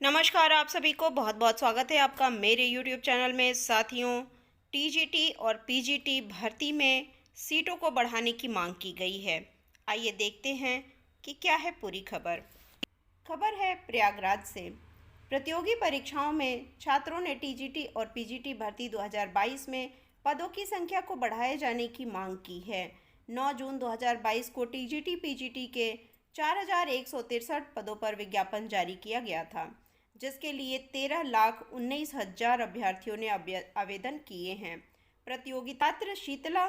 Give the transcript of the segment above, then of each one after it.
नमस्कार, आप सभी को बहुत बहुत स्वागत है आपका मेरे YouTube चैनल में। साथियों, टीजीटी और पीजीटी भर्ती में सीटों को बढ़ाने की मांग की गई है। आइए देखते हैं कि क्या है पूरी खबर। खबर है प्रयागराज से। प्रतियोगी परीक्षाओं में छात्रों ने टीजीटी और पीजीटी भर्ती 2022 में पदों की संख्या को बढ़ाए जाने की मांग की है। 9 जून 2022 को टीजीटी पीजीटी के 4,163 पदों पर विज्ञापन जारी किया गया था, जिसके लिए 13,19,000 अभ्यर्थियों ने आवेदन किए हैं। प्रतियोगिता छात्र शीतला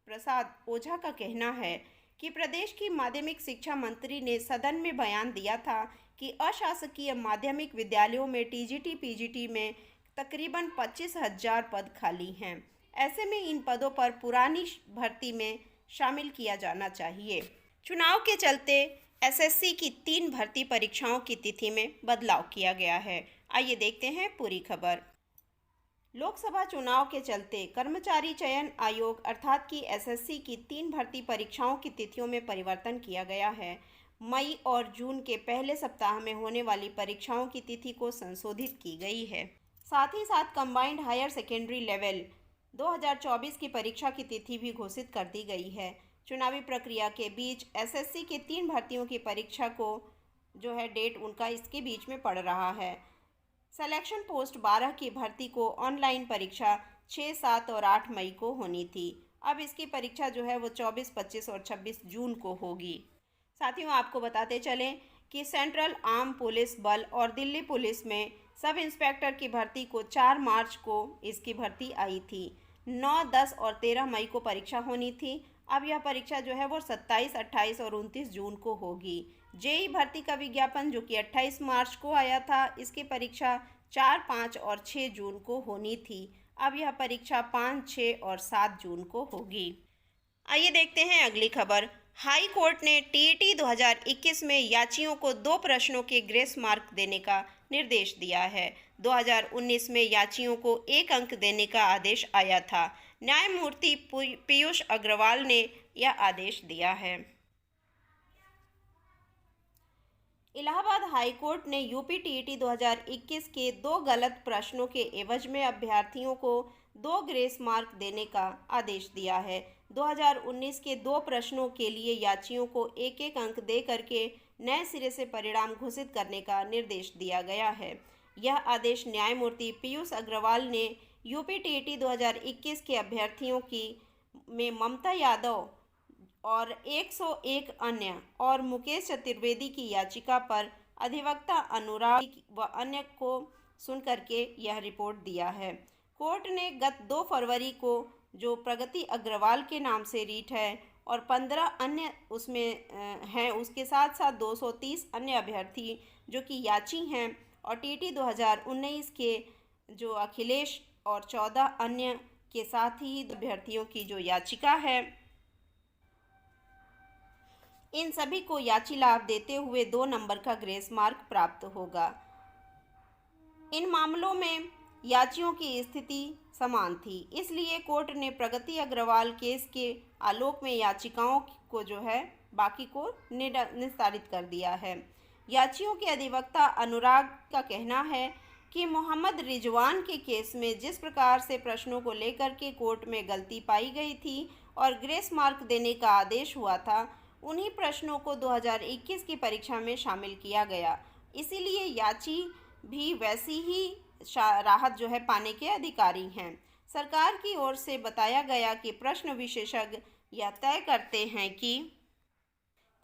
प्रसाद ओझा का कहना है कि प्रदेश की माध्यमिक शिक्षा मंत्री ने सदन में बयान दिया था कि अशासकीय माध्यमिक विद्यालयों में टीजीटी पीजीटी में तकरीबन 25,000 पद खाली हैं। ऐसे में इन पदों पर पुरानी भर्ती में शामिल किया जाना चाहिए। चुनाव के चलते एसएससी की 3 भर्ती परीक्षाओं की तिथि में बदलाव किया गया है। आइए देखते हैं पूरी खबर। लोकसभा चुनाव के चलते कर्मचारी चयन आयोग अर्थात की एसएससी की 3 भर्ती परीक्षाओं की तिथियों में परिवर्तन किया गया है। मई और जून के पहले सप्ताह में होने वाली परीक्षाओं की तिथि को संशोधित की गई है। साथ ही साथ कंबाइंड हायर सेकेंडरी लेवल 2024 की परीक्षा की तिथि भी घोषित कर दी गई है। चुनावी प्रक्रिया के बीच एसएससी के 3 भर्तियों की परीक्षा को जो है डेट उनका इसके बीच में पड़ रहा है। सिलेक्शन पोस्ट 12 की भर्ती को ऑनलाइन परीक्षा 6, 7 और 8 मई को होनी थी। अब इसकी परीक्षा जो है वो 24, 25 और 26 जून को होगी। साथियों, आपको बताते चलें कि सेंट्रल आर्म पुलिस बल और दिल्ली पुलिस में सब इंस्पेक्टर की भर्ती को 4 मार्च को इसकी भर्ती आई थी। 9, 10 और 13 मई को परीक्षा होनी थी। अब यह परीक्षा जो है वो 27, 28 और 29 जून को होगी। जेई भर्ती का विज्ञापन जो कि 28 मार्च को आया था, इसकी परीक्षा 4, 5 और 6 जून को होनी थी। अब यह परीक्षा 5, 6 और 7 जून को होगी। आइए देखते हैं अगली खबर। हाई कोर्ट ने टीईटी 2021 में याचियों को 2 प्रश्नों के ग्रेस मार्क देने का निर्देश दिया है। 2019 में याचियों को 1 अंक देने का आदेश आया था। न्यायमूर्ति पीयूष अग्रवाल ने यह आदेश दिया है। इलाहाबाद हाई कोर्ट ने यूपी टीईटी 2021 के 2 गलत प्रश्नों के एवज में अभ्यर्थियों को 2 ग्रेस मार्क देने का आदेश दिया है। 2019 के 2 प्रश्नों के लिए याचियों को 1-1 अंक दे करके नए सिरे से परिणाम घोषित करने का निर्देश दिया गया है। यह आदेश न्यायमूर्ति पीयूष अग्रवाल ने यूपी टीईटी 2021 के अभ्यर्थियों की में ममता यादव और 101 अन्य और मुकेश चतुर्वेदी की याचिका पर अधिवक्ता अनुराग व अन्य को सुनकर के यह रिपोर्ट दिया है। कोर्ट ने गत 2 फरवरी को जो प्रगति अग्रवाल के नाम से रीट है और 15 अन्य उसमें हैं, उसके साथ साथ 230 अन्य अभ्यर्थी जो कि याची हैं और टीटी 2019 के जो अखिलेश और 14 अन्य के साथ ही अभ्यर्थियों की जो याचिका है, इन सभी को याची लाभ देते हुए 2 नंबर का ग्रेस मार्क प्राप्त होगा। इन मामलों में याचियों की स्थिति समान थी, इसलिए कोर्ट ने प्रगति अग्रवाल केस के आलोक में याचिकाओं को जो है बाकी को निस्तारित कर दिया है। याचियों के अधिवक्ता अनुराग का कहना है कि मोहम्मद रिजवान के केस में जिस प्रकार से प्रश्नों को लेकर के कोर्ट में गलती पाई गई थी और ग्रेस मार्क देने का आदेश हुआ था, उन्हीं प्रश्नों को 2021 की परीक्षा में शामिल किया गया। इसीलिए याची भी वैसी ही राहत जो है पाने के अधिकारी हैं। सरकार की ओर से बताया गया कि प्रश्न विशेषज्ञ यह तय करते हैं कि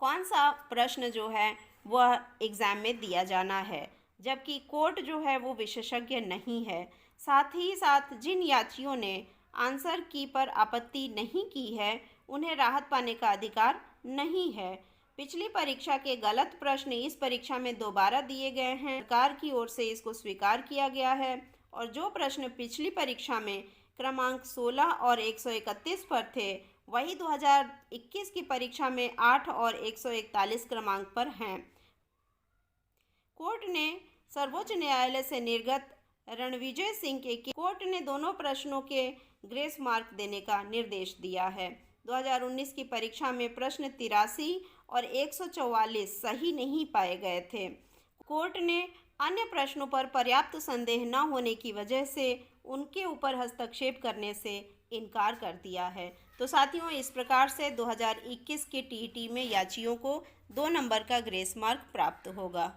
कौन सा प्रश्न जो है वह एग्ज़ाम में दिया जाना है, जबकि कोर्ट जो है वो विशेषज्ञ नहीं है। साथ ही साथ जिन याचियों ने आंसर की पर आपत्ति नहीं की है, उन्हें राहत पाने का अधिकार नहीं है। पिछली परीक्षा के गलत प्रश्न इस परीक्षा में दोबारा दिए गए हैं। सरकार की ओर से इसको स्वीकार किया गया है और जो प्रश्न पिछली परीक्षा में क्रमांक 16 और 131 पर थे, वही 2021 की परीक्षा में 8 और 141 क्रमांक पर हैं। कोर्ट ने सर्वोच्च न्यायालय से निर्गत रणविजय सिंह के कोर्ट ने दोनों प्रश्नों के ग्रेस मार्क देने का निर्देश दिया है। 2019 की परीक्षा में प्रश्न 83 और 144 सही नहीं पाए गए थे। कोर्ट ने अन्य प्रश्नों पर पर्याप्त संदेह न होने की वजह से उनके ऊपर हस्तक्षेप करने से इनकार कर दिया है। तो साथियों, इस प्रकार से 2021 के टीईटी में याचियों को 2 नंबर का ग्रेस मार्क प्राप्त होगा।